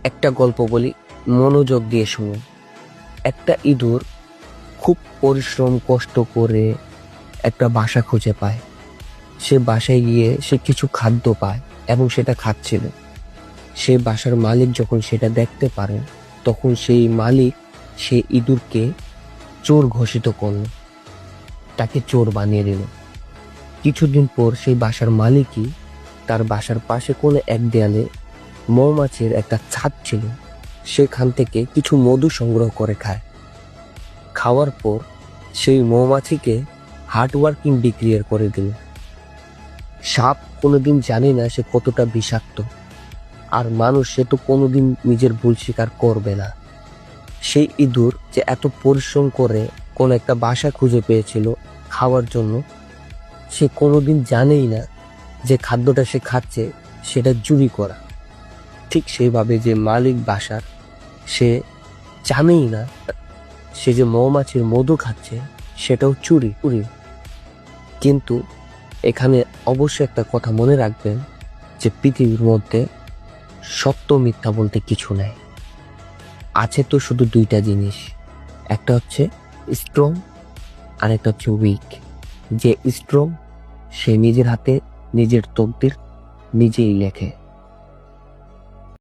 একটা গল্প বলি, মনোযোগ দিয়ে শুনুন। একটা ইঁদুর খুব পরিশ্রম কষ্ট করে একটা বাসা খুঁজে পায়। সে বাসায় গিয়ে সে কিছু খাদ্য পায় এবং সেটা খাচ্ছিল। সে বাসার মালিক যখন সেটা দেখতে পারে, তখন সেই মালিক সে ইঁদুরকে চোর ঘোষিত করল, তাকে চোর বানিয়ে দিল। কিছুদিন পর সেই বাসার মালিকই তার বাসার পাশে কোনো এক দেয়ালে মৌমাছির একটা ছাদ ছিল, সেখান থেকে কিছু মধু সংগ্রহ করে খায়। খাওয়ার পর সেই মৌমাছিকে হার্ড ওয়ার্কিং ডিক্লেয়ার করে দিল। সাপ কোনোদিন জানে না সে কতটা বিষাক্ত, আর মানুষ সে তো কোনোদিন নিজের ভুল স্বীকার করবে না। সেই ইঁদুর যে এত পরিশ্রম করে কোন একটা বাসা খুঁজে পেয়েছিল খাওয়ার জন্য, সে কোনোদিন জানেই না যে খাদ্যটা সে খাচ্ছে সেটা চুরি করা। ঠিক সেইভাবে যে মালিক বাসার, সে জানেই না সে যে মৌমাছির মধু খাচ্ছে সেটাও চুরি। কিন্তু এখানে অবশ্যই একটা কথা মনে রাখবেন যে পৃথিবীর মধ্যে সত্য মিথ্যা বলতে কিছু নাই। আছে তো শুধু দুইটা জিনিস, একটা হচ্ছে স্ট্রং আর একটা হচ্ছে উইক। যে স্ট্রং সে নিজের হাতে নিজের তকদির নিজেই লেখে।